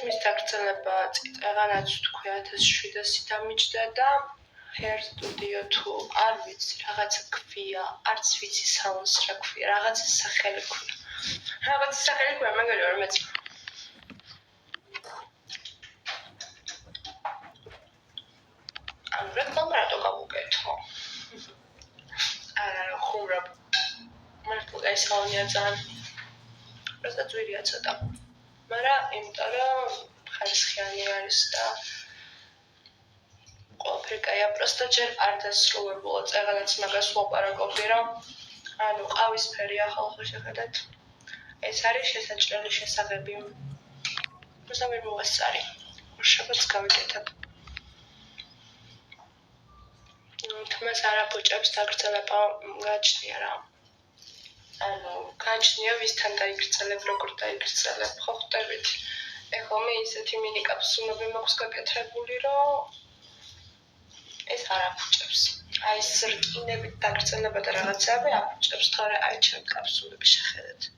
მის დაგრძელება წელწადაც თქვი 1700 დამიჯდა და Hair Studio თუ არ ვიცი რაღაცა ქვია, არც ვიცი სალონს რა ქვია, რაღაცა სახელი ქვია. Რაღაცა სახელი ქვია, მაგარი არ მეც. რეკლამა რატო გავუკეთო? არა, ხუმრობ. მართლა ეს სალონია ძალიან. პროსტა ძვირია ცოტა. მაგრამ იმიტომ რომ ხარისხიანი არის და ყველაფერი კაია, პროსტა ჯერ არ დასრულებულა, წეგანაც მაგას ვაპარაკობდი, რომ ანუ ყავისფერია ხალხო შეხედათ. ეს არის შესაჭრელი შესაღები. პროსტა ვერ მოვასწარი. შაბათს გავიკეთებ. თმას არაბოჭებს დაგრძელება გაჩნია რა. ანუ გაჩნია ვისთან დაიგრძელებ, როგორ დაიგრძელებ, ხო ხვდებით? ეხლა მე ისეთი მინი კაფსულები მაქვს გაკეთებული, რომ ეს არაფუჭებს. აი ეს რკინებით დაგრძელება და რაღაცები აფუჭებს, თორე აი ჩემ კაფსულები შეხედეთ.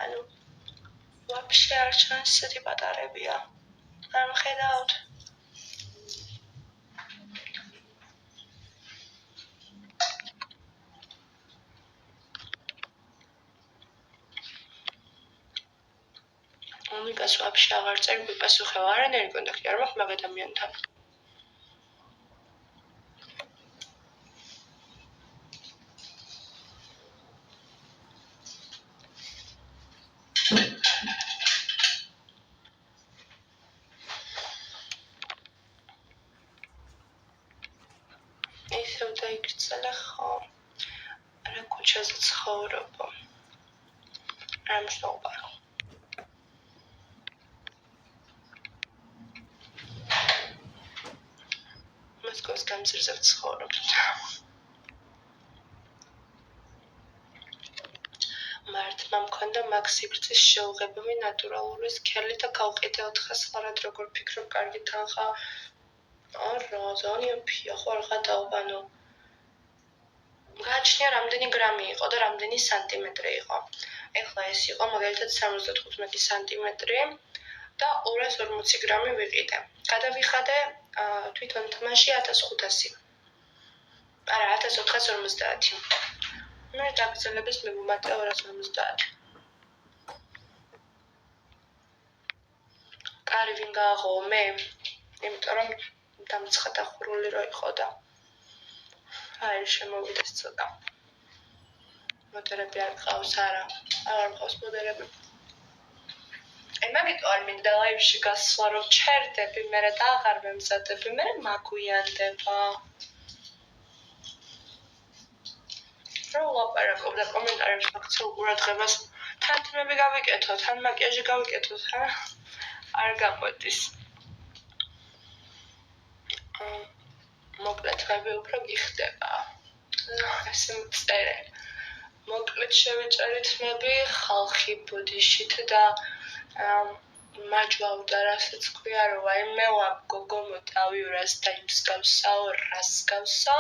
ანუ ვაფშე არ ჩანს ისეთი პატარებია. არ ხედავთ? Омикас вообще აღარ წერ მიპასუხება არანაირი კონტაქტი არ მაქვს მაგ ადამიანთან. ისევ დაიგრძელა ხო? რა ქუჩაზე ცხოვრობ? რა მნიშვნელობა აქვს? მოსკოვის გამზირზე ვცხოვრობ. მართლა მქონდა მაგ სივრცის შეუღებები ნატურალური სქელი და გავყიდე 400 ლარად როგორ ფიქრობ კარგი თანხა. არა, ძალიან ფია ხო არ გადაობანო. გაჩნია რამდენი გრამი იყო და რამდენი სანტიმეტრი იყო. ეხლა ეს იყო მაგალითად 75 სანტიმეტრი და 240 გრამი ვიყიდე. გადავიხადე თვითონ თმაში 1500. არა, 1450. მე დაგრძელების მივუმატე 250. კარი ვინ გააღო მე? იმიტომ რომ დამცხადა ხვრული რო იყო და აი შემოვიდეს ცოტა. მოდერები არ ყავს, არა. აღარ ყავს მოდერები. მაგიტო არ მინდა ლაივში გასვლა რომ ჩერდები, მე და აღარ მემზადები, მე მაგვიანდება. რო ლაპარაკობ და კომენტარებს მაქცევ ყურადღებას, თან თმები გავიკეთო, თან მაკიაჟი გავიკეთო, არ გამოდის. მოკლედ თმები უფრო გიხდება. ესე მწერე. მოკლედ შევეჭარი თმები ხალხი ბოდიშით და მაჯვავდა რასაც ქვია რომ აი მე გოგომო დავიურას და იმს გავსაო რას გავსო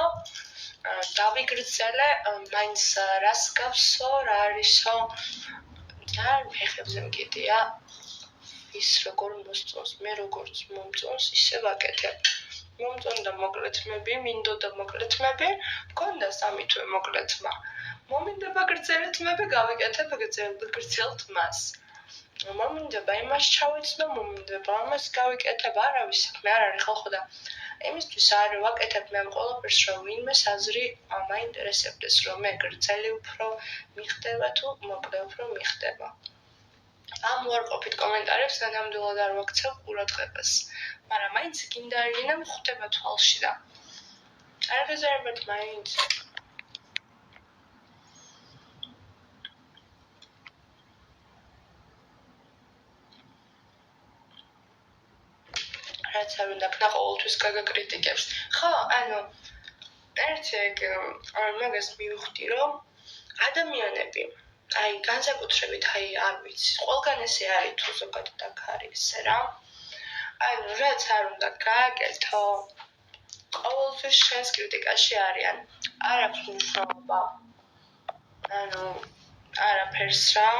დავიგრძელე მაინც რას გავსო რა არისო და ფეხებზე მკიდია ის როგორ მოსწონს მე როგორც მომწონს ისე ვაკეთებ მომწონდა მოკლე თმები მინდოდა მოკლე თმები მქონდა 3 თვე მოკლე თმა მომინდება გრძელი თმები გავიკეთებ გრძელ თმას მომინდება იმას ჩავიცნო, მომინდება ამას გავიკეთებ, არავის საქმე არ არის ხალხო და იმისთვის არ ვაკეთებ მე ყველაფერს რომ ვინმეს აზრი მაინტერესებდეს რომ მე გრძელი უფრო მიხდება თუ მოკლე უფრო მიხდება. ამ უარყოფით კომენტარებს ნამდვილად არ ვაქცევ ყურადღებას, მაგრამ მაინც გინდა არინა ხვდება თვალში და არ გეზარებათ მაინც რაც არ უნდა ქნა ყოველთვის გაგაკრიტიკებს. ხო, ანუ ერთი მაგას მივხვდი რომ ადამიანები აი განსაკუთრებით აი არ ვიცი, ყველგან ესე არის თუ ზოგადად აქ არის ესე რა. ანუ რაც არ უნდა გააკეთო, ყოველთვის შენს კრიტიკაში არიან. არ აქვს მნიშვნელობა. ანუ არაფერს რა.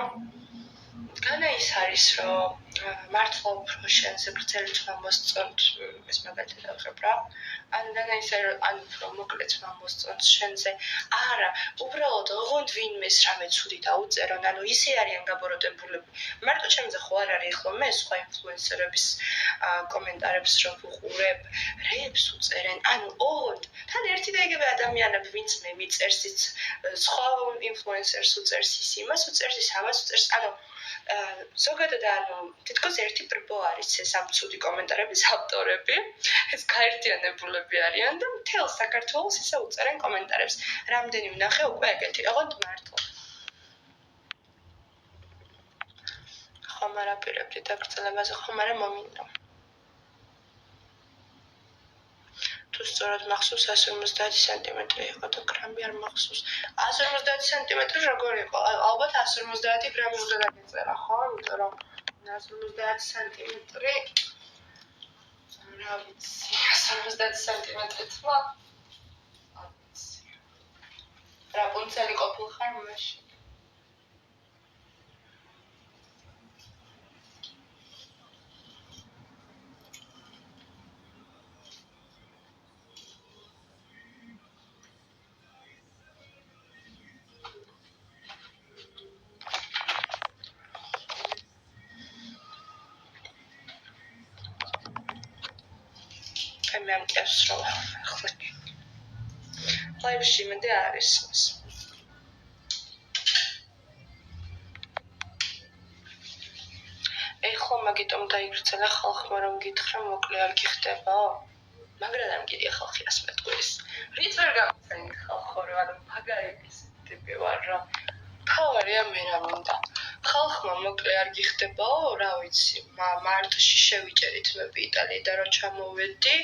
განა ის არის რომ მართლა უფრო შენზე გრძელი თმა მოსწონთ ეს მაგალითად ავიღებ რა ან დანაისე ან უფრო მოკლე თმა მოსწონთ შენზე არა უბრალოდ ოღონდ ვინმეს რამე ცუდი დაუწერონ ანუ ისე არიან გაბოროტებულები მარტო ჩემზე ხო არ არის ხო მე სხვა ინფლუენსერების კომენტარებს რო ვუყურებ რეებს უწერენ ანუ ოღონდ თან ერთი და იგივე ადამიანები ვინც მე მიწერს ის სხვა ინფლუენსერს უწერს ის იმას უწერს ის ამას უწერს ანუ ზოგადად ანუ თითქოს ერთი პრბო არის ეს ამ ცუდი კომენტარების ავტორები ეს გაერთიანებულები არიან და მთელ საქართველოს ისე უწერენ კომენტარებს რამდენი ვნახე უკვე ეგეთი ოღონდ მართლა ხომ არ აპირებდი დაგრძელებაზე ხომ არა მომინდა თუ სწორად მახსოვს 150 სანტიმეტრი იყო და გრამი არ მახსოვს 150 სანტიმეტრი როგორ იყო ალბათ 150 გრამი უნდა დაგეწერა ხო იმიტომ რომ 150 სანტიმეტრი რა ვიცი 150 სანტიმეტრი თმა რაპუნცელი ყოფილხარ მაშინ მე ამ კებს რომ ახლა ლაივში მე არის ეს ეხლა მაგიტომ დაიგრძელა ხალხმა რომ გითხრა მოკლე არ გიხდებაო მაგრამ ამ კიდე ხალხი ასე მეტყვის რით ვერ გამწენი ხალხო რა ანუ მაგარი ის ტიპი ვარ რა თავარია მე რა მინდა ხალხმა მოკლე არ გიხდებაო რა ვიცი მარტში შევიჭერით მე იტალიიდან რომ ჩამოვედი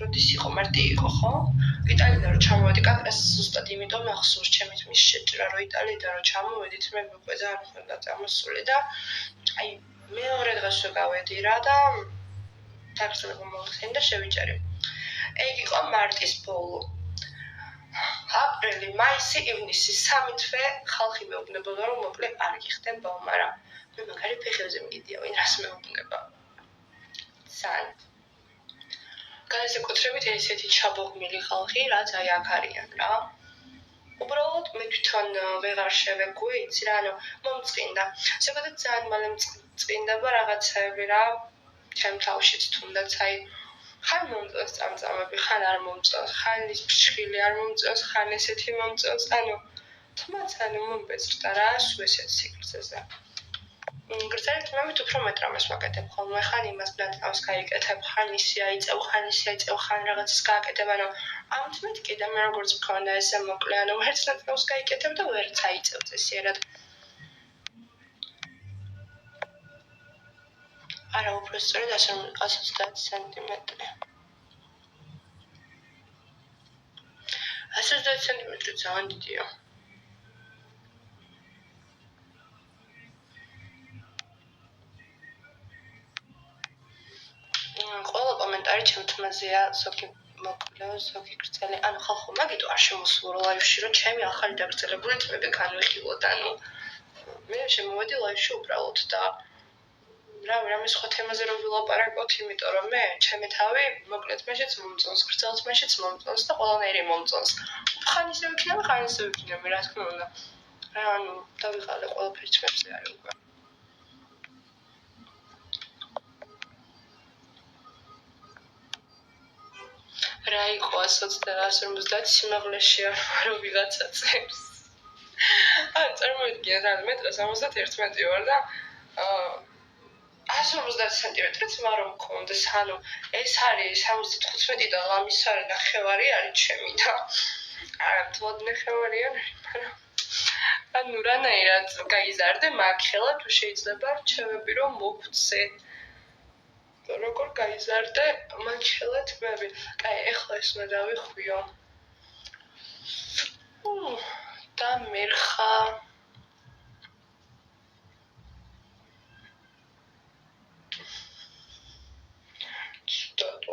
როდის იყო მარტი იყო ხო იტალიიდან რომ ჩამოვედი კაკრას ზუსტად იმიტომ მახსოვს ჩემი თმის შეჭრა რომ იტალიიდან რომ ჩამოვედით მე უკვე ძალიან ხანდა წამოსული და აი მეორე დღეს ვეგავედი რა და დაგრძელება მოხსენ და შევიჭერი ეგ იყო მარტის ბოლო აპრილი, მაისი, ივნისი, 3 თვე ხალხი მეუბნებოდა რომ მოკლე არ გიხდებაო, მაგრამ მე მაგარი ფეხებზე მიდია, ვინ რას მეუბნება. ძალიან. განსაკუთრებით ესეთი ჩაბოღმილი ხალხი, რაც აი აქ არიან რა. უბრალოდ მე თვითონ ვეღარ შევეგუე, იცი რა, ანუ მომწყინდა. ზოგადად ძალიან მალე მწყინდება რაღაცები რა, ჩემ თავშიც თუნდაც აი ხან მომწონს წამწამები, ხან არ მომწონს, ხან ის ფრჩხილი არ მომწონს, ხან ესეთი მომწონს, ანუ თმაც ანუ მომბეჭდა რა, სულ ესეთ სიგრძეზე. გრძელი თმებით უფრო მეტ რამეს ვაკეთებ ხოლმე, ხან იმას ბლანტავს გაიკეთებ, ხან ისი აიწევ, ხან ისი აიწევ, ხან რაღაცას გააკეთებ, ანუ ამ თმით კიდე მე როგორც მქონდა ესე მოკლე, ანუ ვერც ნათავს გაიკეთებ და ვერც აიწევ წესიერად. არა, უფრო სწორედ 130 სანტიმეტრი. 130 სანტიმეტრი ძალიან დიდია. ყველა კომენტარი ჩემ თმაზეა, ზოგი მოკლე, ზოგი გრძელი. ანუ ხალხო მაგიტო არ შემოსულო ლაივში, რომ ჩემი ახალი დაგრძელებული თმები განვიხილოთ, ანუ მე შემოვედი ლაივში უბრალოდ და რამე სხვა თემაზე რომ ვილაპარაკოთ, იმიტომ რომ მე ჩემი თავი მოკლე თმაშიც მომწონს, გრძელ თმაშიც მომწონს და ყველანაირი მომწონს. ხან ისე ვიქნები, ხან ისე ვიქნები, რა თქმა უნდა. რა ანუ დავიღალე ყველაფერი თმებზე არის უკვე. რა იყო 150 სიმაღლეში რომ ვიღაცა წერს. ან წარმოვიდგინეთ, ანუ მე 71 ვარ და 150 სანტიმეტრიც მარო მქონდეს, ანუ ეს არის 75 და ლამის არის ნახევარი არის ჩემი და არა თვოდ ნახევარი არის, მაგრამ ანუ რანაირად გაიზარდე მაგ ხელა თუ შეიძლება რჩევები რომ მოგვცე. როგორ გაიზარდე მაგ ხელა თმები. კაი, ეხლა ეს უნდა დავიხვიო. და მერხა Что-то.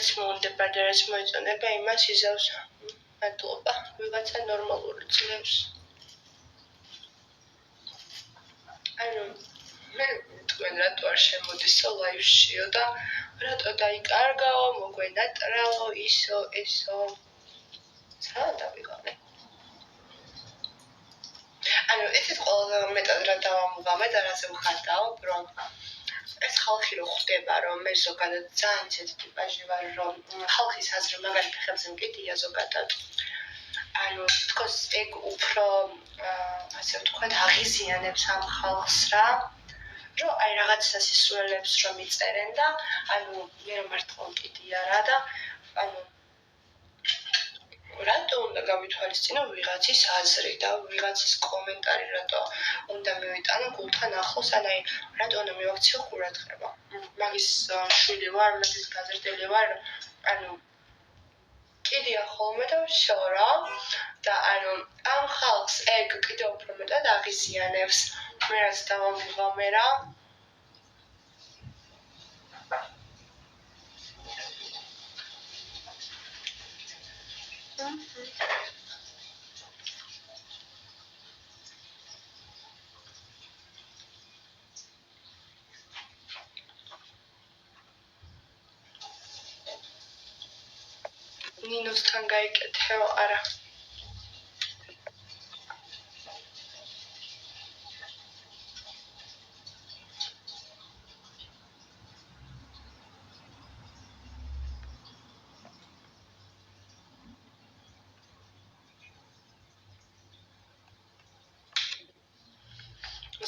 რაც მოუნდებარ და რაც მოეწონება, იმას იზავს. მადლობა, ვიღაცა ნორმალური ძლევს. ანუ მე თქვენ რატო არ შემოდისო ლაივშიო და რატო დაიკარგაო, მოგვენატრაო, ისო, ესო. სად დავიღალე? ანუ ესეც ყველაზე მეტად რა დავამუღამე და რაზე ვხატავ, რომ ეს ხალხი რო ხვდება, რომ მე ზოგადად ძალიან ისეთი ტიპაჟი ვარ, რომ ხალხის აზრი მაგარი ფეხებზე მკიდია ზოგადად. ანუ თქოს ეგ უფრო ასე ვთქვათ, აღიზიანებს ამ ხალხს რა. რომ აი რაღაც სასისულელებს რომ იწერენ და ანუ მე რომ მართლა მკიდია რა და ანუ რატო უნდა გავითვალისწინო ვიღაცის აზრი და ვიღაცის კომენტარი რატო უნდა მივიტანო გულთან ახლოს ან აი რატო უნდა მივაქციო ყურადღება მაგის შვილი ვარ მაგის გაზრდელი ვარ ანუ კიდია ხოლმე და ვშო რა და ანუ ამ ხალხს ეგ კიდევ უფრო მეტად აღიზიანებს მე რაც დავამუღამე რა ნინოსთან გაიკეთეო არა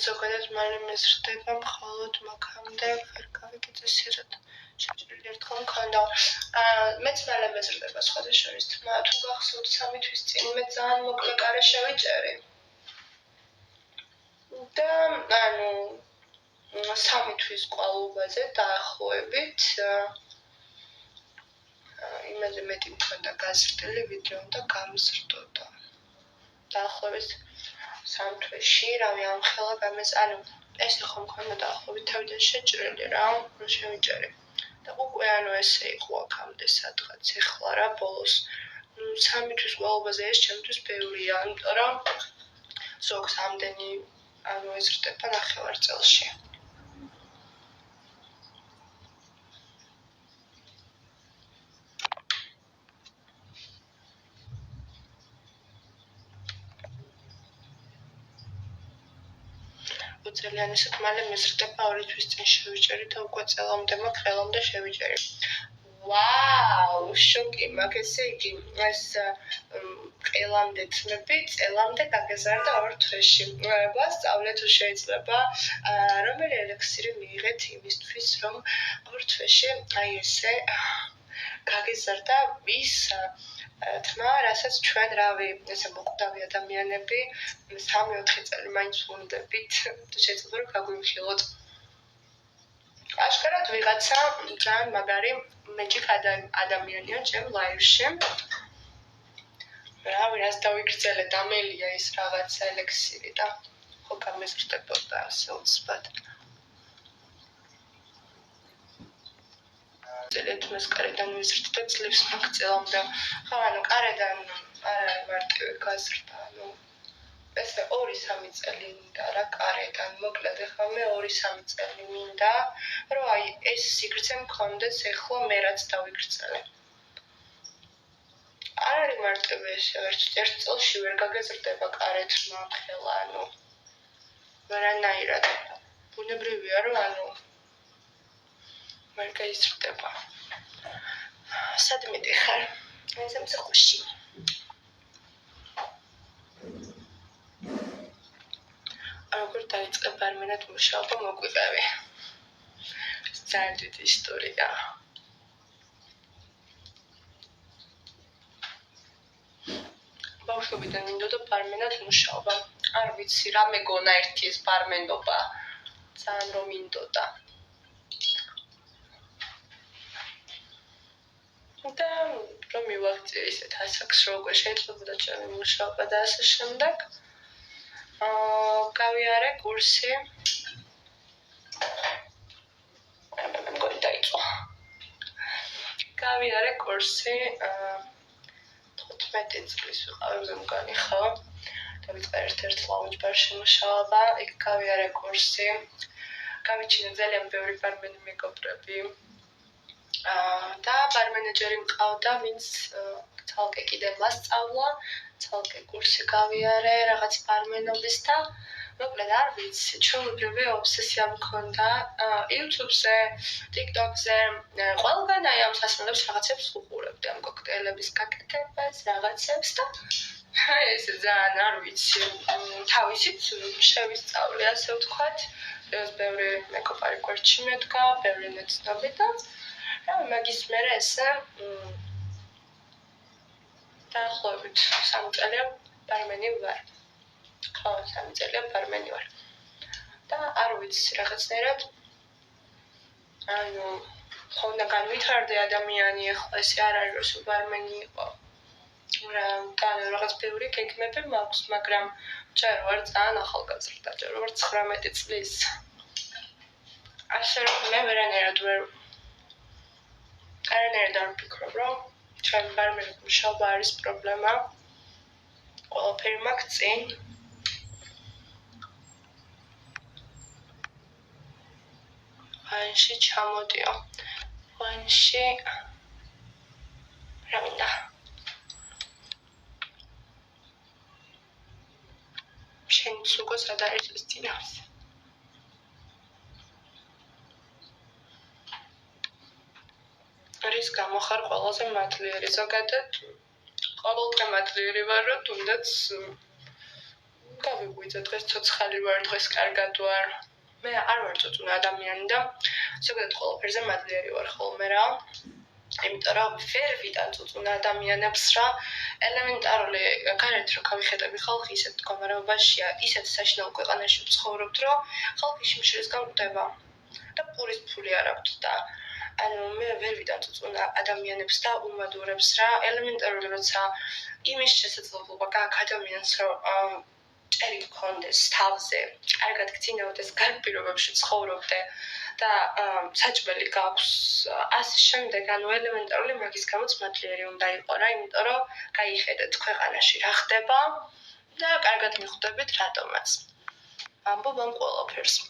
ზოგადად მალე მეზრდება მხოლოდ მაგამდე ვერ გავიგიწესირეთ შეჭრილი ერთხელ მქონდა მეც მალე მეზრდება სხვადასხვის თმა თუ გახსოვთ 3 თვის წინ მე ძალიან მოკლე კარე შევიჭერი და ანუ 3 თვის ყვალობაზე დაახლოებით იმაზე მეტი მქონდა გაზრდილი ვიდრე უნდა გამზრდოდა დაახლოებით 3 თვეში რავი ამხელა გამეს ანუ ეს ხო მქონდა დაახლოებით თავიდან შეჭრილი რა შევიჭერი და უკვე ანუ ესე იყო აქამდე სადღაც ეხლა რა ბოლოს 3 თვის ყვალობაზე ეს ჩემთვის ბევრია იმიტომ რომ ზოგს ამდენი ანუ ეზრდება ნახევარ წელში ძალიან ისეთ მალე მეზრდება 2 თვის წინ შევიჭერი და უკვე წელამდე მაქვს ხელამდე შევიჭერი. ვაუ, შოკი მაქვს ესე იგი ეს ყელამდე თმები წელამდე გაგეზარდა 2 თვეში. ვასწავლე თუ შეიძლება რომელი ელექსირი მიიღეთ იმისთვის რომ 2 თვეში აი ესე გაგეზარდა ის თმა, რასაც ჩვენ რავი, ესე მოკვდავი ადამიანები 3-4 წელი მაინც ვუნდებით, თუ შეიძლება რომ გაგვიმხილოთ. აშკარად ვიღაცა ძალიან მაგარი მეჯიკ ადამიანია ჩემ ლაივში. რავი, რას დავიგრძელე, დამელია ის რაღაცა ელექსირი და ხო გამეზრდებოდა ასე უცბად. ელეთმეს კარიდან ვიზრდით და ძლებს მაგწელამდე. ხო, ანუ კარიდან არა მარტივი გაზრდა, ანუ ესე 2-3 წელი მინდა რა კარიდან, მოკლედ ახლა მე 2-3 წელი მინდა, რომ აი ეს სიგრძე მქონდეს ეხლა მე რაც დავიგრძელე. არ არის მარტივი ესე ერთ წელში ვერ გაგეზრდება კარეთ მომხელა, ანუ ვერანაირად. ბუნებრივია რომ ანუ ვერ გაიზრდება. სად მიდიხარ? ეს ამცხვაში. როგორ დაიწყე ბარმენად მუშაობა მოგვიყევი. ძალიან დიდი ისტორია. ბავშვობიდან მინდოდა ბარმენად მუშაობა. არ ვიცი რა მეგონა ერთი ეს ბარმენობა. ძალიან რომ მინდოდა. და რომ მივაღწიე ისეთ ასაკს როგორ შეიძლება ჩემი მუშაობა და ასე შემდეგ. გავიარე კურსი. მე მგონი დაიწყო. გავიარე კურსი 15 წლის ვიყავი მე მგონი, ხო? დავიწყე ერთ-ერთ ლაუნჯ-ბარში მუშაობა, იქ გავიარე კურსი. გავიჩინე ძალიან ბევრი ბარმენი მეგობრები. და ბარმენეჯერი მყავდა, ვინც ცალკე კიდევ ვასწავლა, ცალკე კურსი გავიარე რაღაც ბარმენობის და მოკლედ არ ვიცი, ჩვეულებრივი ობსესია მქონდა YouTube-ზე, TikTok-ზე, ყველგან აი ამ სასმელებს რაღაცებს ვუყურებდი, ამ კოქტეილების გაკეთებას, რაღაცებს და აი ესე ძალიან არ ვიცი, თავისით შევისწავლე, ასე ვთქვათ, ეს ბევრი მეგობარი გვერდში მედგა, ბევრი ნეცნობი და მაგის მერე ესე დაახლოებით 3 წელია ბარმენი ვარ. ხო, 3 წელია ბარმენი ვარ. და არ ვიცი რაღაცნაირად ანუ ხო უნდა განვითარდე ადამიანი ახლა ესე არ არის რომ სულ ბარმენი იყო. და რაღაც ბევრი გეგმები მაქვს, მაგრამ ჯერ ვარ ძალიან ახალგაზრდა, ჯერ ვარ 19 წლის. ასე რომ მე ვერანაირად არ ვფიქრობ, რომ ჩემ ბარმენად მუშაობა არის პრობლემა. ყველაფერი მაქვს წინ. ვანში ჩამოდიო. ვანში რა მინდა? შენ სულ სად არის ეს წინავს? რის გამო ხარ ყველაზე მადლიერი? ზოგადად ყოველდღე მადლიერი ვარ, რომ თუნდაც გავიღვიძე დღეს ცოცხალი ვარ, დღეს კარგად ვარ. მე არ ვარ წუწუნა ადამიანი და ზოგადად ყველაფერზე მადლიერი ვარ ხოლმე რა. იმიტომ რომ ვერ ვიტან წუწუნა ადამიანებს რა. ელემენტარული გარეთ რო გავიხედები ხალხი ისეთ მდგომარეობაშია, ისეთ საშინაო ქვეყანაში ვცხოვრობთ, რომ ხალხი შიმშილისგან კვდება და პურის ფული არ აქვთ და ანუ მე ვერ ვიტან წუწუნა ადამიანებს და უმადურებს რა. ელემენტარული როცა იმის შესაძლებლობა გააქვს ადამიანს, რომ ჭერი გქონდეს თავზე, კარგად გძინავდეს, კარგ პირობებში ცხოვრობდე და საჭმელი გაქვს ასე შემდეგ, ანუ ელემენტარული მაგის გამოც მადლიერი უნდა იყო რა, იმიტომ რომ გაიხედეთ ქვეყანაში რა ხდება და კარგად მიხვდებით რატომაც. ამბობ ამ ყველაფერს.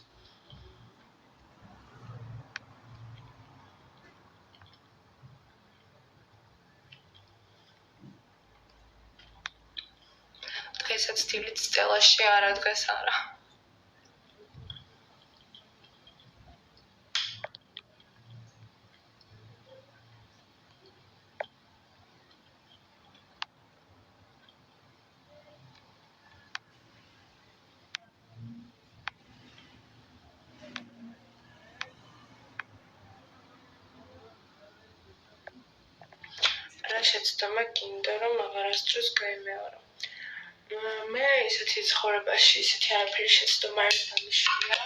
დღესაც დილით სტელაში არა, დღეს არა. რა შეცდომა გინდა, რომ აღარასდროს გაიმეორო. მე ისეთი ცხოვრებაში, ისეთი არაფერი შეცდომა არ დამიშია.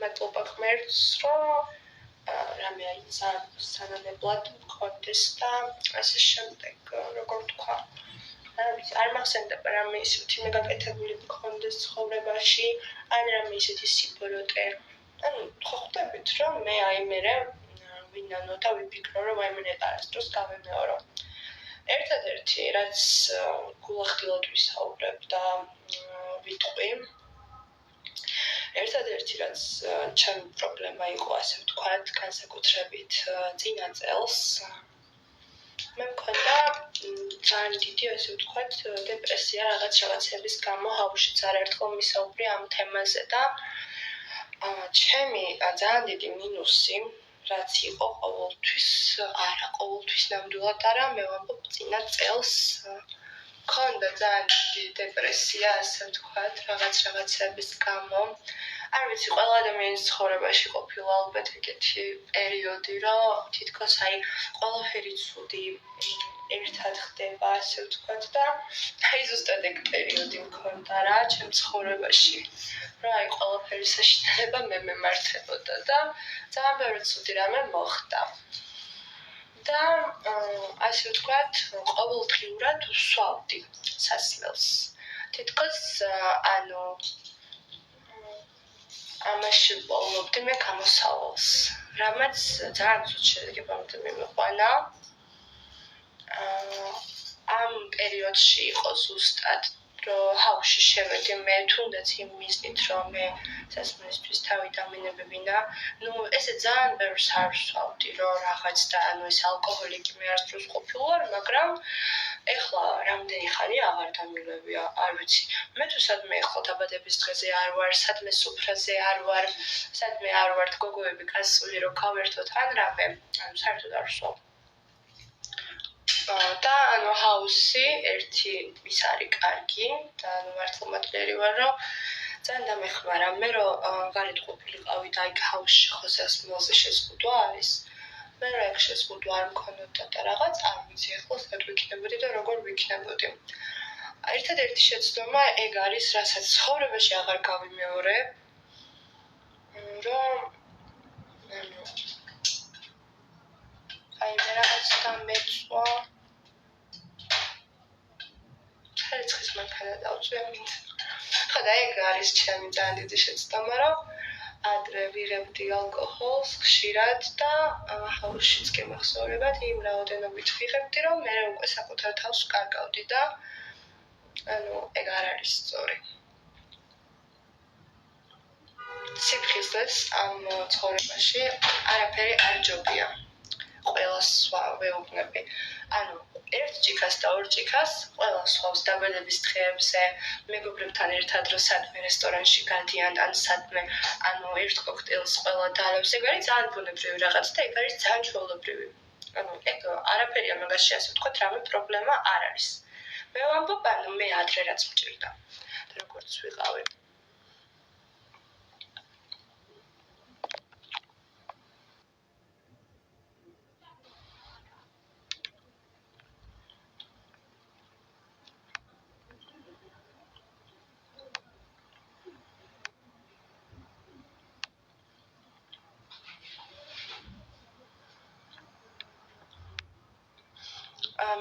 მადლობა ღმერთს, რომ რამე აი სანანებლად მქონდეს და ასე შემდეგ, როგორ თქვა. არ მახსენდება რამე ისეთი მეგაკეთებული მქონდეს ცხოვრებაში, ან რამე ისეთი სიბოროტე. ანუ ხო ხვდებით, რომ მე აი მერე ვინანო და ვიფიქრო, რომ აი მე არასდროს გავემეორო. ერთადერთი, რაც გულახდილად ვისაუბრებ და ვიტყვი, ერთადერთი, რაც ჩემი პრობლემა იყო, ასე ვთქვათ, განსაკუთრებით წინა წელს, მე მქონდა ძალიან დიდი, ასე ვთქვათ, დეპრესია რაღაცების გამო, ჰაუშიც არაერთხელ მისაუბრე ამ თემაზე და ჩემი ძალიან დიდი მინუსი რაც იყო ყოველთვის ნამდვილად არა, მე ვამბობ წინა წელს მქონდა ძალიან დიდი დეპრესია, ასე ვთქვათ, რაღაცების გამო. არ ვიცი, ყველა ადამიანის ცხოვრებაში ყოფილა ალბათ ეგეთი პერიოდი, რომ თითქოს აი ყველაფერი ცუდი ერთად ხდება, ასე ვთქვათ და აი ზუსტად ეგ პერიოდი მქონდა რა ჩემ ცხოვრებაში. რა აი ყველაფერი საშინელება მე მემართებოდა და ძალიან ბევრი ცუდი რამე მოხდა. და ასე ვთქვათ, ყოველდღიურად ვსვავდი სასმელს. თითქოს ანუ ამაში ვყოლობდი მე გამოსავალს, რამაც ძალიან ცუდ შედეგებამდე მიმიყვანა. ამ პერიოდში იყო ზუსტად რომ ჰაუსში შევედი მე თუნდაც იმ მიზნით რომ მე სასმელისთვის თავი დამინებებინა ესე ძალიან ბევრს არ ვსვავდი რომ რაღაც და ეს ალკოჰოლიკი მე არასდროს ყოფილვარ მაგრამ ეხლა რამდენი ხანია აღარ დამილევია არ ვიცი მე თუ სადმე ეხლა დაბადების დღეზე არ ვარ სადმე სუფრაზე არ ვარ სადმე არ ვარ გოგოები გასული რომ გავერთოთ ან რამე საერთოდ არ ვსვავ და ჰაუსი ერთი ის არის კარგი და მართლმადიდებელი ვარ რომ ძალიან დამეხმარა მე რომ გარეთ ყოფილიყავი და იქ ჰაუსში ხო სასმელზე შეზღუდვა არის მე რა ეგ შეზღუდვა არ მქონოდა და რაღაც არ ვიცი ახლა სად ვიქნებოდი და როგორ ვიქნებოდი ერთადერთი შეცდომა ეგ არის რასაც ცხოვრებაში აღარ გავიმეორებ რომ აი მე რაღაც დამეწვა ხერხის მანქანა დავწვევით. ხო და ეგ არის ჩემი ძალიან დიდი შეცდომა, რომ ადრე ვიღებდი ალკოჰოლს ხშირად და ჰაუსშიც გემახსოვრებად იმ რაოდენობით ვიღებდი, რომ მე უკვე საკუთარ თავს ვკარგავდი და ეგ არ არის სწორი. სიფხიზლეს ამ ცხოვრებაში არაფერი არ ჯობია. ყველას ვეუბნები. ერთ ჭიქას და ორ ჭიქას ყველას ვსვავს დაბადების დღეებზე, მეგობრებთან ერთად რო სადმე რესტორანში გადიან ან სადმე, ერთ კოქტეილს ყველა დალევს. ეგ არის ძალიან ბუნებრივი რაღაც და ეგ არის ძალიან ჩვეულებრივი. ეგ არაფერია მაგაში ასე ვთქვათ, რამე პრობლემა არ არის. მე ვამბობ, მე ადრე რაც მჭირდა. და როგორც ვიყავი.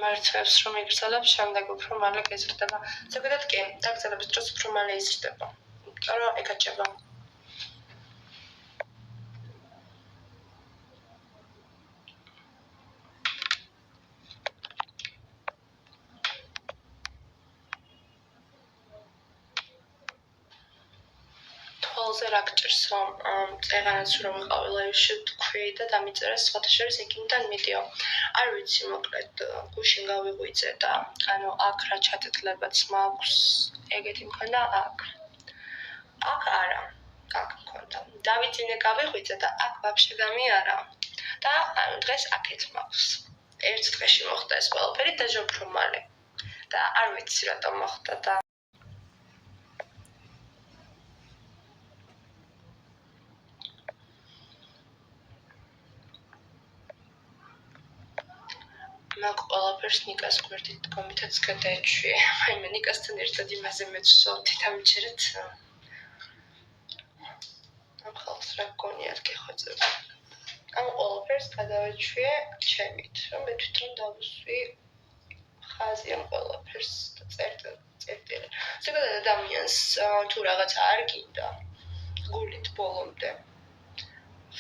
მარცხებს რომ იგრძელებ, შემდეგ უფრო მალე გეზრდება. ზოგადად კი, დაგრძელების დროს უფრო მალე იზრდება. იმიტომ რომ ეკაჭება. თვალზე რა გჭირს, რომ წეღანაც რომ ვიყავი ლაივში თქვი და დამიწერეს სხვათა შორის ეკიმიდან მიდიო. არ ვიცი, მოკლედ გუშინ გავიღვიძე და აქ რა ჩათეთლებაც მაქვს, ეგეთი მქონდა აქ. აქ არა, აქ მქონდა. დავიძინე გავიღვიძე და აქ ვაფშე გამიარა და დღეს აქეთ მაქვს. ერთ დღეში მოხდა ეს ყველაფერი და უფრო მალე. და არ ვიცი რატომ მოხდა და მაგ ყველაფერს ნიკას გვერდით დგომითაც გადაეჩვიე. მე ნიკასთან ერთად იმაზე მეცვსოვდი და მიჩერეთ. ამ ხალხს რა გონიათ გეხვეწები. ამ ყველაფერს გადავეჩვიე ჩემით, რომ მე თვითონ დავუსვი ხაზი ამ ყველაფერს და წერტილი. ზოგადად ადამიანს თუ რაღაცა არ გინდა გულით ბოლომდე.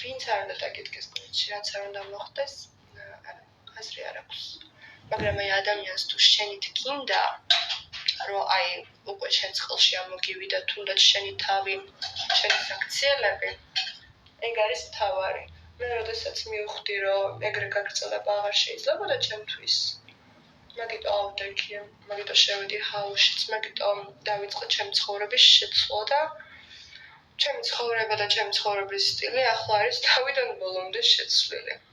ვინც არ უნდა დაგიდგეს გულში, რაც არ უნდა მოხდეს, აზრი არ აქვს. მაგრამ აი ადამიანს თუ შენით გინდა, რომ უკვე შენ წყალში ამოგივიდა თუნდაც შენი თავი, შენი საქციელები, ეგ არის მთავარი. მე როდესაც მივხვდი, რომ ეგრე გაგრძელება აღარ შეიძლებოდა ჩემთვის. მაგიტო ავდექი, მაგიტო შევედი ჰაუსშიც, მაგიტო დავიწყე ჩემი ცხოვრების შეცვლა და ჩემი ცხოვრება და ჩემი ცხოვრების სტილი ახლა არის თავიდან ბოლომდე შეცვლილი.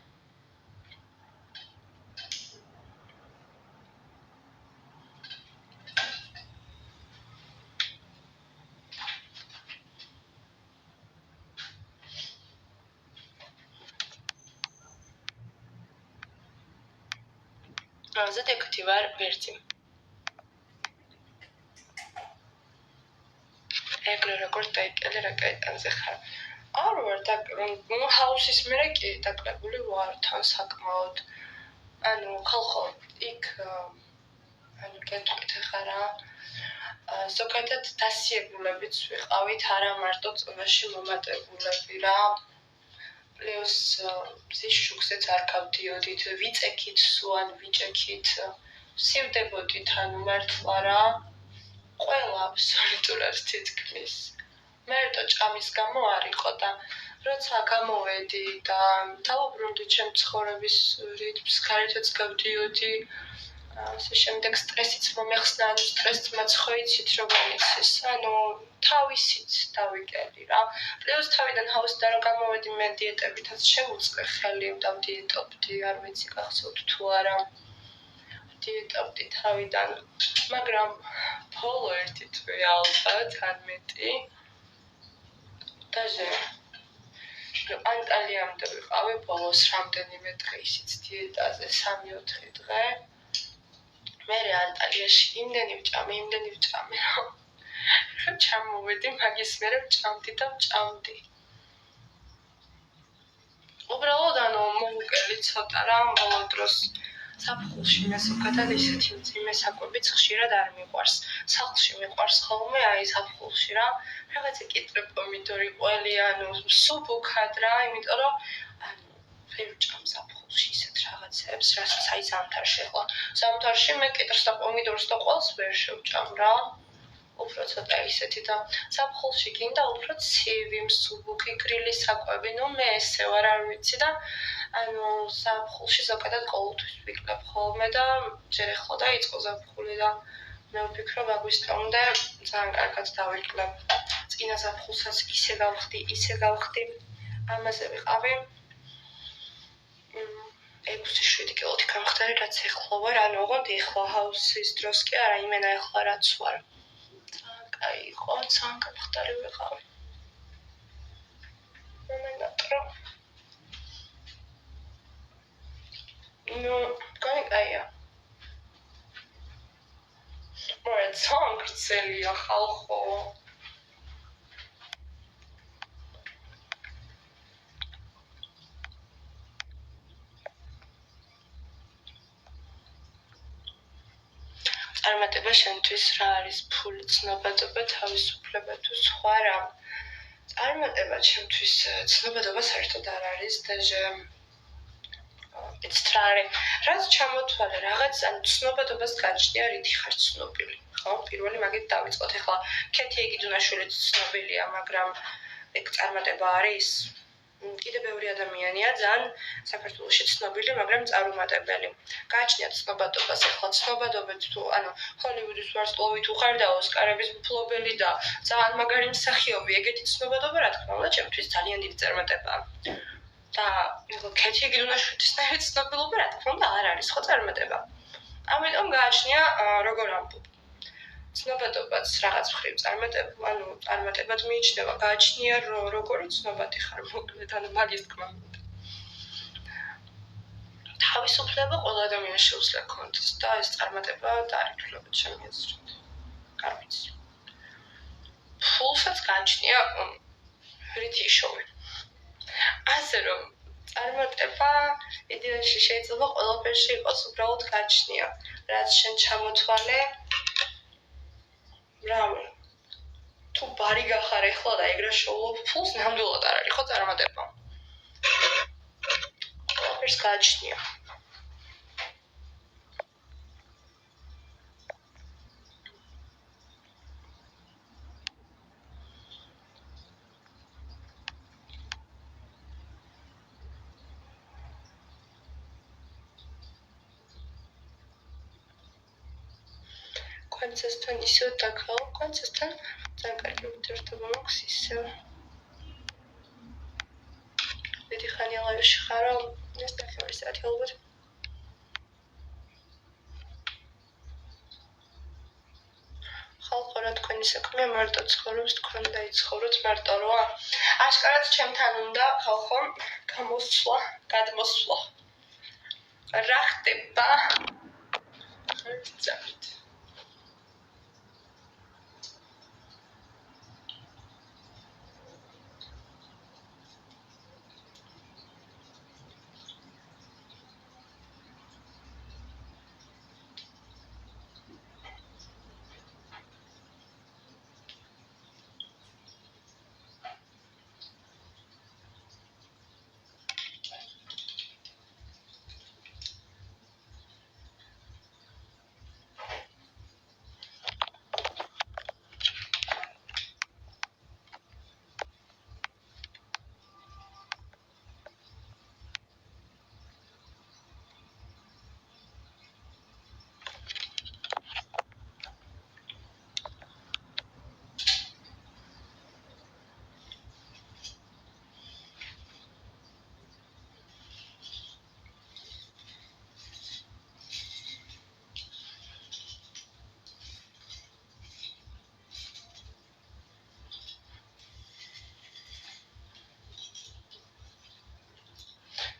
ზედეკთი ვარ ვერცი. ეგრე როგორ დაიკელე რაკეტანზე ხარ. არ ვარ ჰაუსის მერე კი დაკლებული ვარ თან საკმაოდ. ხალხო იქ გეტყვით ხარა. ზოგადად დასიებულებიც ვიყავით, არა მარტო წონაში მომატებულები რა. პლუს მზის შუქზეც არ გავდიოდით, ვიწექით, სუან ვიჭექით, სივდებოდით, ანუ მართლა რა, ყველა აბსოლუტურად თითქმის. მერტო ჭამის გამო არ იყო და როცა გამოვედი და დავუბრუნდი ჩემ ცხოვრების რიტმს, გარეთაც გავდიოდი, ასე შემდეგ სტრესიც მომეხსნა, სტრესს მაცხოვიცით როგორ იცის, ანუ თავისით დავიკერდი რა. პლუს თავიდან ჰაუსიდან რომ გამოვედი მე დიეტებითაც შევუწყე ხელი, დავდიეტობდი, არ ვიცი გახსოვთ თუ არა. დიეტობდი თავიდან, მაგრამ ბოლო ერთი თვე ალბათ არ მეტი. დაჟე ანტალიამდე ვიყავი ბოლოს რამდენიმე დღე ისიც დიეტაზე 3-4 დღე. მე ანტალიაში იმდენი ვჭამი, რომ ჩამოვედი მაგის მერე ვჭამდი და ვჭამდი. უბრალოდ ანუ მოვუკელი ცოტა რა ბოლო დროს საფხულში მე ზოგადად ისეთი მძიმე საკვებიც ხშირად არ მიყვარს. სახლში მიყვარს ხოლმე აი საფხულში რა. რაღაცა კიტრე პომიდორი, ყველი ანუ სუბუქად რა, იმიტომ რომ ანუ ვერ ვჭამ საფხულში ისეთ რაღაცებს, რასაც აი ზამთარში ხო. ზამთარში მე კიტრს და პომიდორს და ყველს ვერ შევჭამ რა. უფრო ცოტა ისეთი და საფხულში გინდა უფრო ცივი, მსუბუქი, გრილი საკვები, ნუ მე ესე ვარ არ ვიცი და ანუ საფხულში ზოგადად ყოველთვის ვიკლებ ხოლმე და ჯერ ახლა დაიწყო ზაფხული და მე ვფიქრობ აგვისტომდე ძალიან კარგად დავიკლებ. წინა ზაფხულსაც ისე გავხდი, ამაზე ვიყავი. 6-7 კილოთი გამხდარი, რაც ეხლა ვარ, ანუ ოღონდ ეხლა ჰაუსის დროს კი არა, იმენა ეხლა რაც ვარ. აი, ხო, ძალიან გამხდარი ვიყავი. მომენატრა. ნუ, კაია. მორე ძალიან გრძელია ხალხო. წარმატება შენთვის რა არის? ფული, ცნობადობა, თავისუფლება თუ სხვა რამ? წარმატება ჩემთვის ცნობადობა საერთოდ არ არის და იცით რა არის? რაც ჩამოთვალე, რაღაც ან ცნობადობას გაჩნია, რითი ხარ ცნობილი. ხო, პირველი მაგით დავიწყოთ. ეხლა ქეთი ეგიდუნაშვილიც ცნობილია, მაგრამ ეგ წარმატება არის? კიდე ბევრი ადამიანია ძალიან საქართველოში ცნობილი, მაგრამ წარუმატებელი. გააჩნიათ ცნობადობას, ეხლა ცნობადობით თუ ანუ ჰოლივუდის ვარსკვლავი თუ ხარ და ოსკარების მფლობელი და ძალიან მაგარი მსახიობი, ეგეთი ცნობადობა რა თქმა უნდა ჩემთვის ძალიან დიდი წარმატებაა. და ქეთი ეგიდუნაშვილის ცნობილობა რა თქმა უნდა არ არის ხო წარმატება. ამიტომ გააჩნია როგორ ამბობ. ცნობადობაც რაღაც მხრივ წარმატებად მიიჩნევა, გააჩნია როგორი ცნობადი ხარ მოკლედ, ანუ მაგის თქმა უნდა. თავისუფლება ყველა ადამიანს შეუძლია ქონდეს და ეს წარმატება დაარიქმება ჩემი აზრით. არ ვიცი. ფულსაც გააჩნია რითი შოვი. ასე რომ წარმატება იდეაში შეიძლება ყველაფერში იყოს უბრალოდ გააჩნია, რაც შენ ჩამოთვალე რამე თუ ბარი გახარ ეხლა და ეგრე შოულობ ფულს ნამდვილად არ არის ხო წარმატება. ყველაფერს გააჩნია. კონცესთან ისევ დაკავ, კონცესთან ძალიან კარგი ურთიერთობა მაქვს ისევ. დიდი ხანი ლაივში ხარო, ეს დაკავი საათი ალბათ. ხალხო რა თქვენი საქმეა, მარტო ცხოვრობს, თქვენ დაიცხოვროთ მარტო რა. აშკარად ჩემთან უნდა ხალხო გამოსვლა, გადმოსვლა. რა ხდება? ძართ.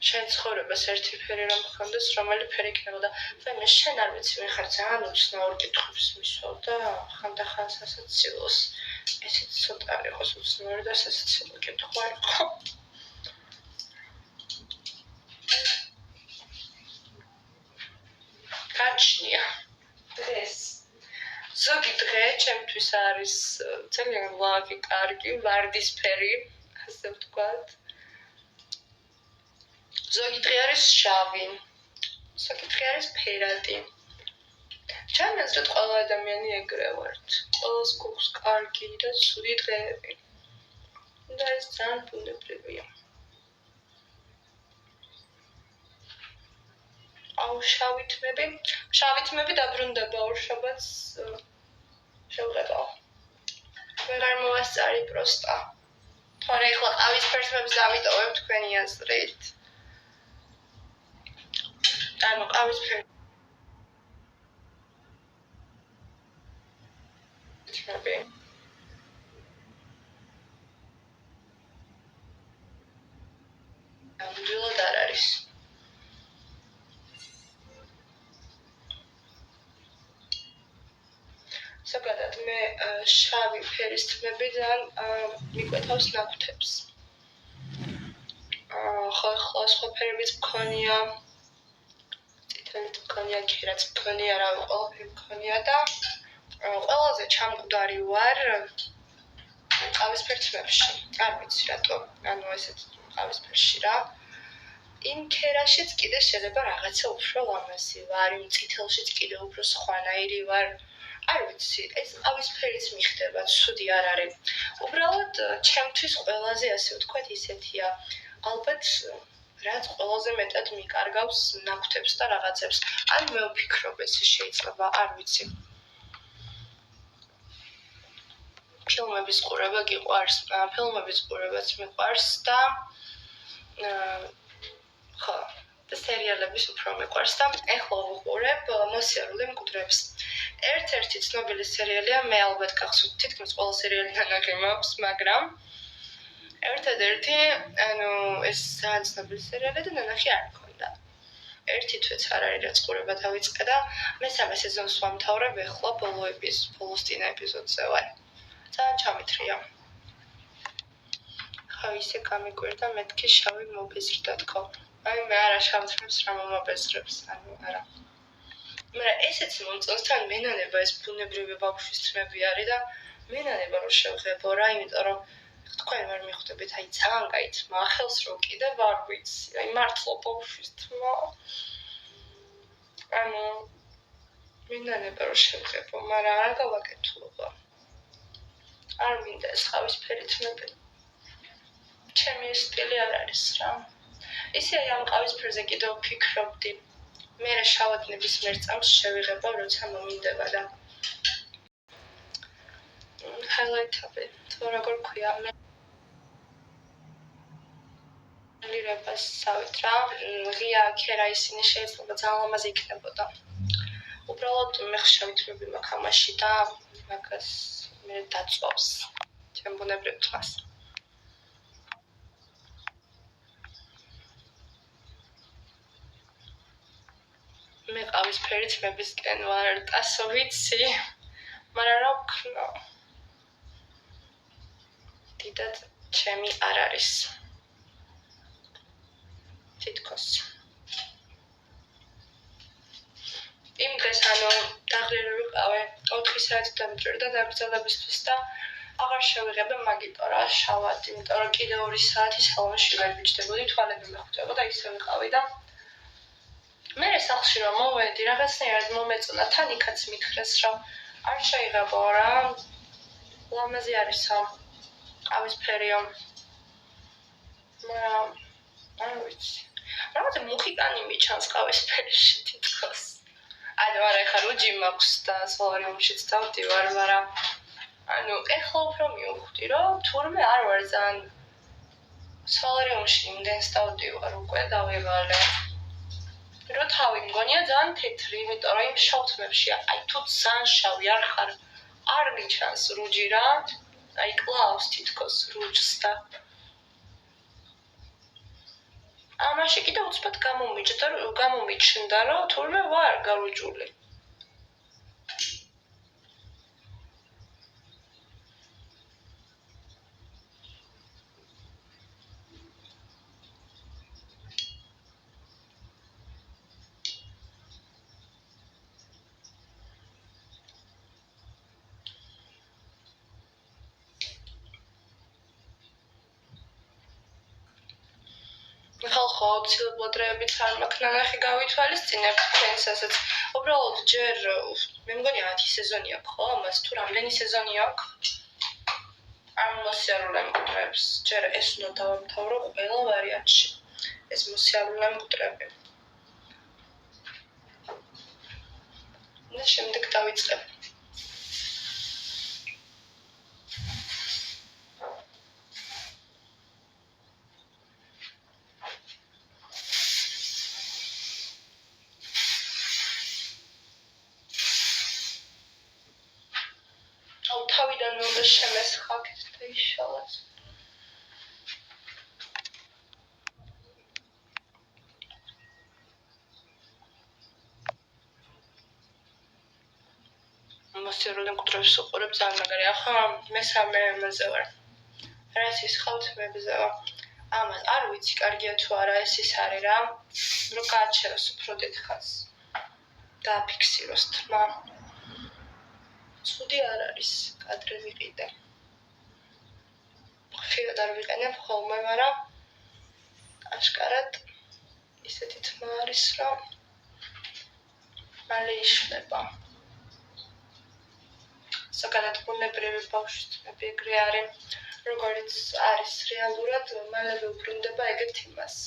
შენ ცხოვრებას ერთი ფერი რომ ხონდეს, რომელი ფერი იქნებოდა. მე შენ არ ვიცი, მე ხარ ძალიან უცნაურ კითხვებს მისვავ და ხანდახან სასაცილოს. ესეც ცოტა არ იყოს უცნაური და სასაცილო კითხვა იყო. გაჩნია. ეს ზოგი დღე ჩემთვის არის ძალიან ლავი, კარგი, ვარდისფერი, ასე ვთქვათ. ზოგი დღე არის შავი, ზოგი დღე არის ფერადი. ჩემი აზრით ყველა ადამიანი ეგრე ვართ. ყველას გვაქვს კარგი და ცუდი დღეები. და ეს ძალიან ბუნებრივია. შავი თმები დაბრუნდება ორშაბათს შევღებავ. ვეღარ მოვასწარი პროსტა. თორე ეხლა ყავისფერ თმებს დავიტოვებ თქვენი აზრით. ანუ ყავისფერ თმები. ნამდვილად არ არის. ზოგადად მე შავი ფერის თმებიდან მიკვეთავს ნაკვთებს. ხო სხვა ფერებიც მქონია, წითელიც მქონია, ქერაც მქონია, ყველაფერი მქონია და ყველაზე ჩამკვდარი ვარ ყავისფერ თმებში. არ ვიცი რატო, ანუ ესეთ ყავისფერში რა. იმ ქერაშიც კიდე შეიძლება რაღაცა უფრო ლამაზი ვარ, იმ წითელშიც კიდე უფრო სხვანაირი ვარ. არ ვიცი, ეს ყავისფერიც მიხდება, ცუდი არ არის. უბრალოდ ჩემთვის ყველაზე ასე ვთქვათ ისეთია. ალბათ რაც ყველაზე მეტად მიკარგავს ნაკვთებს და რაღაცებს. ან მე ვფიქრობ ესე შეიძლება, არ ვიცი. ფილმების ყურება გიყვარს, ფილმების ყურებაც მიყვარს და ხო, და სერიალების უფრო მიყვარს და ეხლა ვუყურებ მოსიარულე მკვდრებს. ერთ-ერთი ცნობილი სერიალია, მე ალბათ გახსოვთ, თითქმის ყველა სერიალი ნანახი მაქვს, მაგრამ ერთადერთი, ანუ ეს ძალიან ცნობილი სერიალი და ნანახი არ მქონდა. ერთი თვეც არ არის რაც ყურება დავიწყე და მესამე სეზონს ვამთავრებ ეხლა ბოლოს წინა ეპიზოდზე ვარ. ძალიან ჩამithრია. ხო ისე გამიკვირდა მეთქი შავი მობეზრდა თქო. აი მე არა შავ თმებს რა მომაბეზრებს, ანუ არა. მაგრამ ესეც მომწონს თან მენანება ეს ბუნებრივი ბავშვის თმები არის და მენანება რომ შევღებო რა, იმიტომ რომ თქვენ ვერ მიხვდებით, აი ძალიან კაი თმა, ხელს რო კიდე ვარ ვიცი, აი მართლა ბავშვის თმა. ანუ მენანება რომ შევღებო, მაგრამ არ გავაკეთულობა. არ მინდა ეს ყავისფერი თმები. ჩემი სტილი არ არის რა. ისე აი ამ ყავისფერზე კიდევ ვფიქრობდი. მე შავად ნებისმიერ წამს შევიღებო, როცა მომინდება და highlight-ები, თუ როგორ ქვია, მე ლირებას სავით რა, ღია ქერა ისინი შეიძლება ძალიან ლამაზი იქნებოდა. უბრალოდ მე შავი თმები მაქვს ამაში და მაგას მე დაწვავს ჩემ ბუნებრივ თმას. მე ყავისფერი თმებისკენ ვარ, ტასო ვიცი, მაგრამ რა ვქნა. დიდად ჩემი არ არის. თითქოს. იმ დღეს ანუ დაღლილი ვიყავე 4 საათი დამჭირდა დაგრძელებისთვის და აღარ შევიღებე მაგიტო რა შავად, იმიტომ რომ კიდე 2 საათი სალონში ვერ ვიჯდებოდი, თვალები მეხვდებოდა და ისე ვიყავი და მე სახლში რომ მოვედი, რაღაცნაირად მომეწონა, თან იქაც მითხრეს, რომ არ შეიღებო რა. ლამაზი არისო. ყავისფერიო. მაგრამ არ ვიცი. რაღაცა მუხიკანი მიჩანს ყავისფერში თითქოს. ანუ არა, ეხლა რუჯი მაქვს და სოლარიუმშიც დავდივარ, მაგრამ ანუ ეხლა უფრო მივხვდი, რომ თურმე არ ვარ ძალიან სოლარიუმში იმდენს დავდივარ უკვე დავიღალე. რო თავი მგონია ძალიან თეთრი, იმიტომ რომ იმ შავ თმებში, აი თუ ძალიან შავი არ ხარ, არ მიჩანს რუჯი რა. აი კლავს თითქოს რუჯს და ამაში კიდე უცბად გამომიჩნდა, რომ თურმე ვარ გავრიჯული. ხალხო, აუცილებლად რეებიც არ მაქვს ნანახი გავითვალისწინებთ თქვენს ასეც. უბრალოდ ჯერ მე მგონი 10 სეზონი აქვს, ხო? ამას თუ რამდენი სეზონი აქვს? არ მოსიარულე მკვდრებს. ჯერ ეს უნდა დავამთავრო ყველა ვარიანტში. ეს მოსიარულე მკვდრები. და შემდეგ დავიწყებ. თავიდან უნდა შემესხაკეთ და ისალაც. მოსიარულე მკვდრებს უყურებ ძალიან მაგარი. ახლა მესამე ემაზე ვარ. რაც ისხავთ მებზევა. ამას არ ვიცი კარგია თუ არა ეს ის არის რა. რომ გააჩეროს უფრო დიდხანს. დააფიქსიროს თმა. ცუდი არ არის, კადრი ვიყიდე. ხშირად არ ვიყენებ ხოლმე, მაგრამ აშკარად ისეთი თმა არის, რომ მალე იშლება. ზოგადად ბუნებრივი ბავშვის თმები ეგრე არის, როგორც არის რეალურად, მალევე უბრუნდება ეგეთ იმას.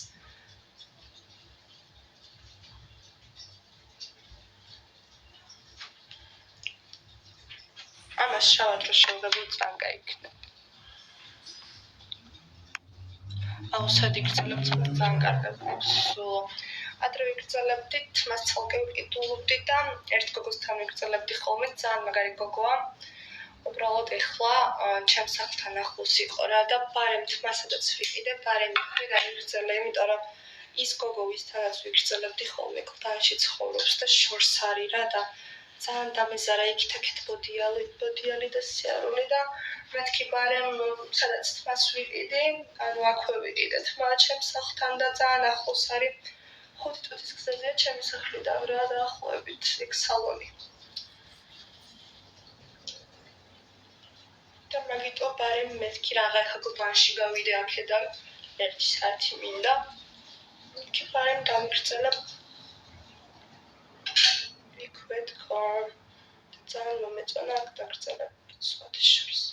ამას შავად რო შევღებულ ძალიან გაიქნება. აუსად იგრძელებთ ძალიან კარგად სულ. ადრე ვიგრძელებდით, მას ცალკე ვიყიდულობდი და ერთ გოგოსთან ვიგრძელებდი ხოლმე, ძალიან მაგარი გოგოა. უბრალოდ ეხლა ჩემს სახლთან ახლოს იყო რა და ბარემ თმასადაც ვიყიდე, ბარემ მხრიდან ვიგრძელე, იმიტომ რომ ის გოგო ვისთანაც ვიგრძელებდი ხოლმე კლდანში ცხოვრობს და შორს არის რა და ძალიან დამეზარა იქით-აქეთ ბოდიალი და სიარული და მეთქი ბარემ სადაც თმას ვიყიდე, ანუ აქვე ვიყიდე თმა ჩემს სახლთან და ძალიან ახლოს არის 5 წუთის გზაზეა ჩემი სახლიდან რა დაახლოებით იქ სალონი. და მაგიტო ბარემ მეთქი რაღა ხა კლდანში გავიდე აქედან 1 საათი მინდა. იქ ბარემ დამიგრძელა იქვე თქო. ძალიან მომეწონა აქ დაგრძელებით სხვათაშორის.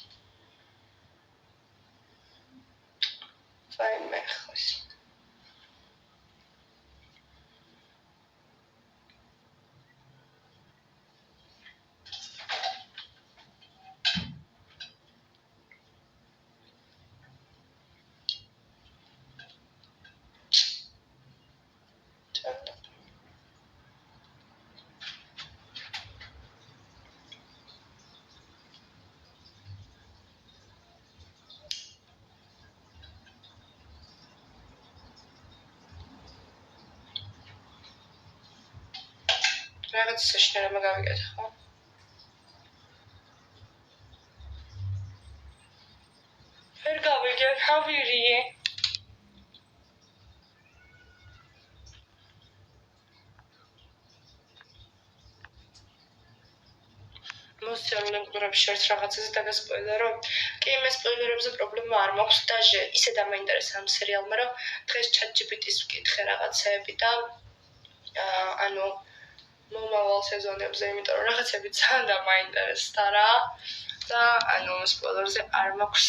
ვაიმე ხოს. რაღაც საშინელება გავიკეთე ხო? ვერ გავიგე, ავირიე. მოსიარულე მკვდრებში ერთ რაღაცაზე დაგასპოილერო. კი, მე სპოილერებზე პრობლემა არ მაქვს, დაჟე ისე დამაინტერესა ამ სერიალმა, რომ დღეს ChatGPT-ს ვკითხე რაღაცეები და ანუ მომავალ სეზონებზე, იმიტომ რომ რაღაცები ძალიან დამაინტერესდა რა. და ანუ სპოილერზე არ მაქვს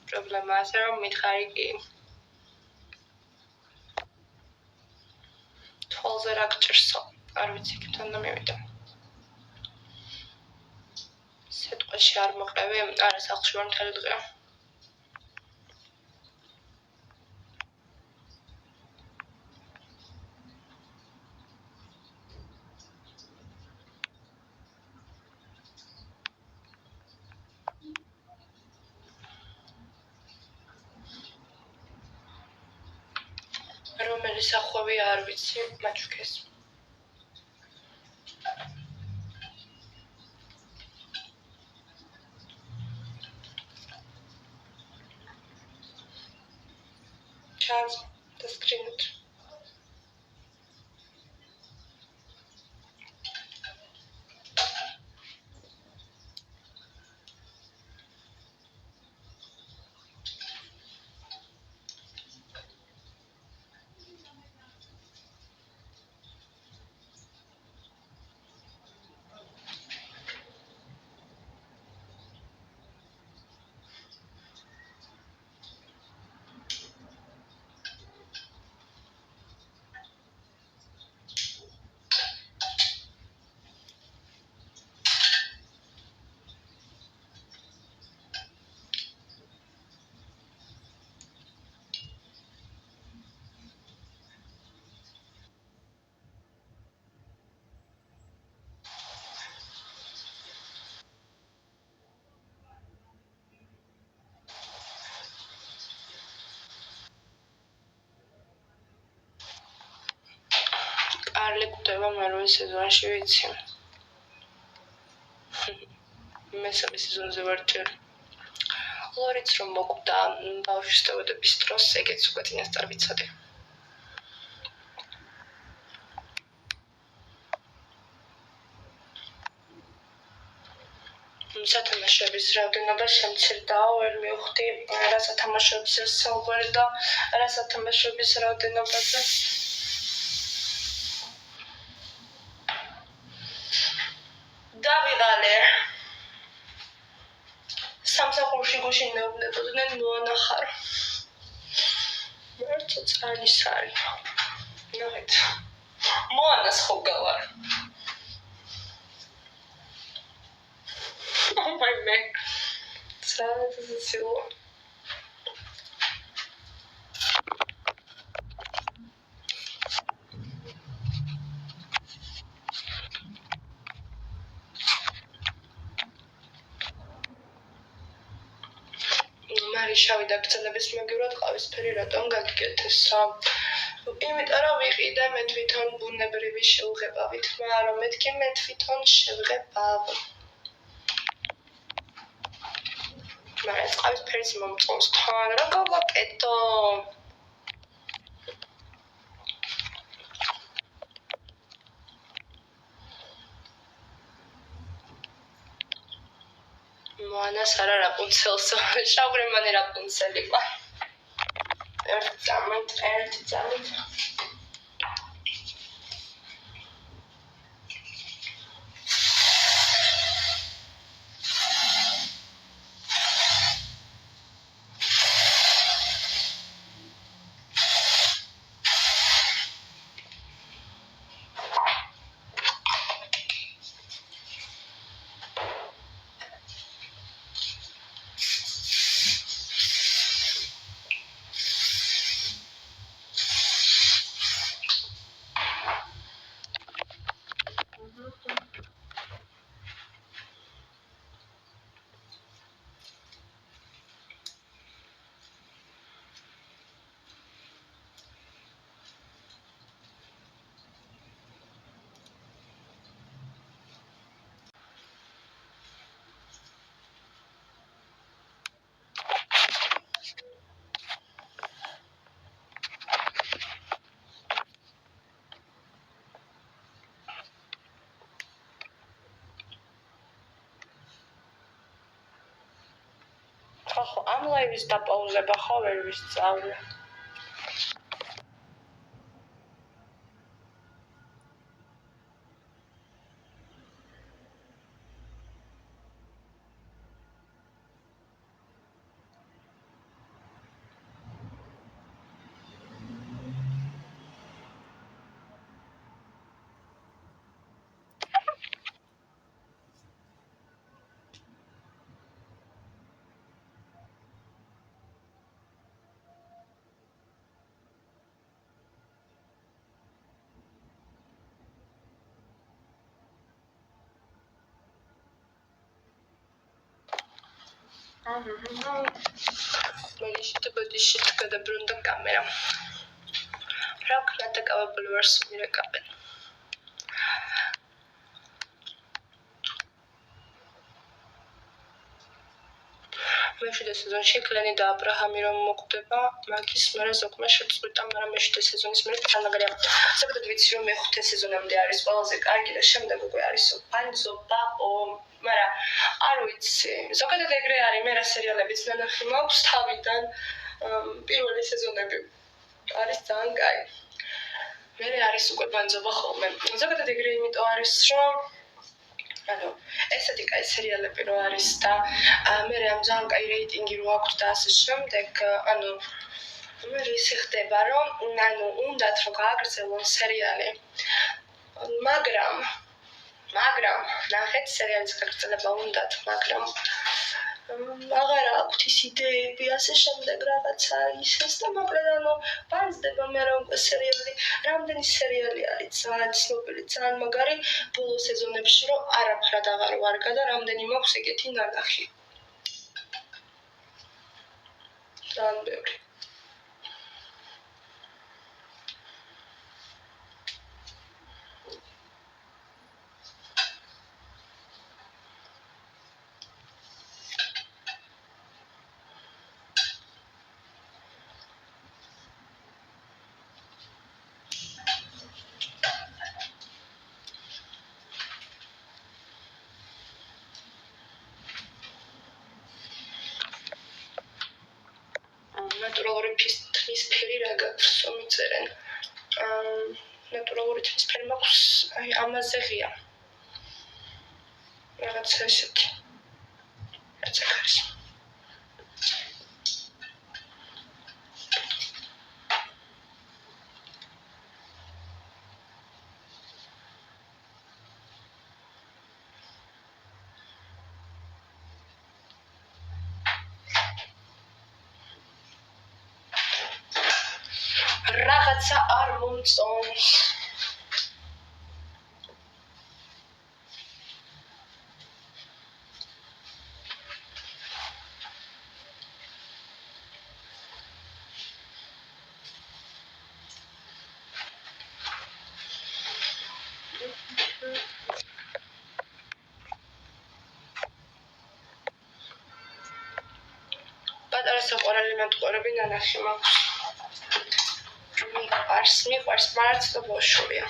პრობლემა, ასე რომ მითხარი კი. თვალზე რა გჭირსო? არ ვიცი, იქით უნდა მივიდე. სიტყვაში არ მოყევი, არა სახლში ვარ მთელი დღე. რომელი სახვევი არ ვიცი, მაჩვქეს. ჩანს და სკრინით. კარლი გვხვდება მერვე სეზონში ვიცი. მესამე სეზონზე ვარ ჯერ. ლორიც რომ მოკვდა ბავშვის დაბადების დროს, ეგეც უკვე წინასწარ ვიცოდი. სათამაშოების რაოდენობა შემცირდაო, ვერ მივხვდი რა სათამაშოების საუბარი და რა სათამაშოების რაოდენობაზე. დავიღალე. სამსახურში გუშინ მეუბნებოდნენ მოანახარ. მერცო წალის არის. ნახეთ. მოანას ხო გავარ. Oh my man. Ცალ. შავი დაქცევების მაგივრად ყავისფერი რატომ გაგიკეთესა? იმიტომ რომ ვიყიდე მე თვითონ ბუნებრივი შევღებავით, მაგრამ მეთქი მე თვითონ შევღებავ. მაგრამ ეს ყავისფერიც მომწონს თან, რა გავაკეთო? მოანას არა რაპუნცელს, შავგრემანი რაპუნცელი ყვა. ერთ წამით. ხო, ამ ლაივის დაპაუზება ხო ვერ ვისწავლე. Holy shit, გადაბრუნდა კამერა. რა ვქნა დაკავებული ვარ სულიერკაპენ. მეშვიდე სეზონში კლენი და აბრაჰამი რომ მოკვდება, მაგის მერე ზოგმა შეწყვიტა, მაგრამ მეშვიდე სეზონის მერე თანაგარია. ზოგადად ვიცი რომ მეხუთე სეზონამდე არის ყველაზე კარგი და შემდეგ უკვე არის ბანძობა, მაგრამ არ ვიცი. ზოგადად ეგრე არის, მე რა სერიალებიც ნანახი მაქვს თავიდან პირველი სეზონები არის ძალიან კაი. მერე არის უკვე ბანძობა ხოლმე. ზოგადად ეგრე იმიტომ არის რომ ესეთი კაი სერიალები რო არის და მე ამ ძალიან კაი რეიტინგი რო აქვს და ასე შემდეგ, მე ისე ხდება რომ უნდათ რომ გააგრძელონ სერიალი. მაგრამ ნახეთ სერიალის გაგრძელება უნდათ, მაგრამ აღარ აქვთ ის იდეები, ასე შემდეგ რაღაცა ისეს და მოკლედ ბანძდება მე რა უკვე სერიალი. რამდენი სერიალი არის ძალიან ცნობილი, ძალიან მაგარი ბოლო სეზონებში რომ არაფრად აღარ ვარგა და რამდენი მაქვს ეგეთი ნანახი. ძალიან ბევრი. ნატურალური თმისფერი რა გაქვს მიწერენ. ნატურალური თმისფერი მაქვს ამაზე ღია. რაღაცა ესეთი. რაც აქ არის. რაღაცა არ მომწონს. პატარა საყვარელი მატყუარები ნანახი მაქვს. მიყვარს, მარც და ბოშურია.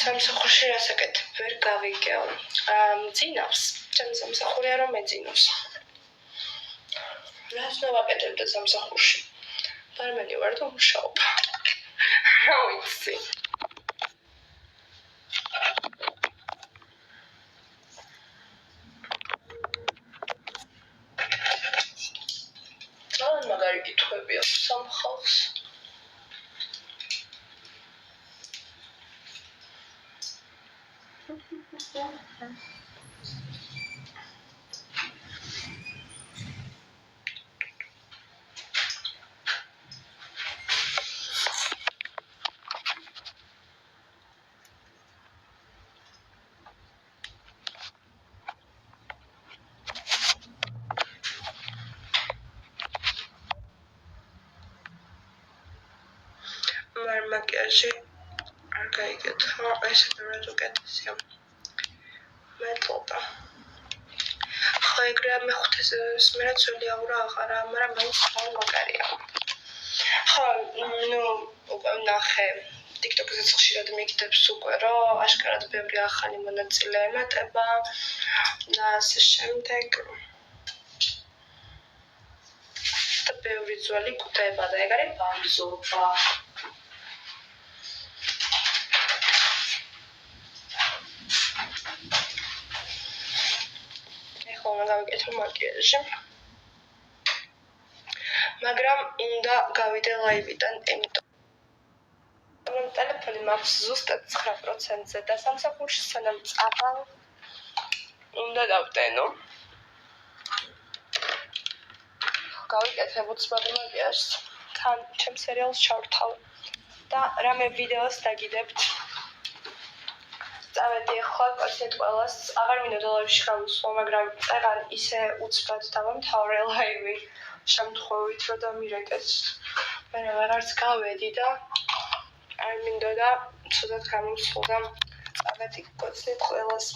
სამსახურში რასაკეთებ? ვერ გავიგეო. მძინავს. ჩემი სამსახურია რომ მეძინავს. რას დავაკეთებდა სამსახურში? ბარმენი ვარ და მუშაობ. რა ვიცი. მაგარი კითხვებია სამხალხს. Makiaჟი არ გაიგეთა, ესე ბევრად უკეთესია. მეთლობა. ხო ეგრეა მეხუთე სეზონის მერე ძველი აურა აღარა, მაგრამ მაინც ძალიან მაგარია. ხო, უკვე ნახე TikTok-ზე ხშირად მიგდებს უკვე, რომ აშკარად ბევრი ახალი მონაწილე ემატება და ასე შემდეგ. და ბევრი ძველი გვხვდება და ეგ არის ბანძობა. გავიკეთო მაკიაჟი. მაგრამ უნდა გავიდე ლაივიდან, იმიტომ რომ ტელეფონი მაქვს ზუსტად 9%-ზე და სამსახურში სანამ წავალ უნდა დავტენო. გავიკეთე უცბად მაკიაჟს, თან ჩემ სერიალს ჩავრთავ და რამე ვიდეოს დაგიდებთ. წავედი ახლა კაცეთ ყველას აღარ მინდა დოლარებში გამოსვლა, მაგრამ წეღარ ისე უცბად დავამთავრე ლაივი შემთხვევით რომ დამირეკეს. მე ვეღარც გავედი და არ მინდოდა ცუდად გამოსულდა. წავედი კაცეთ ყველას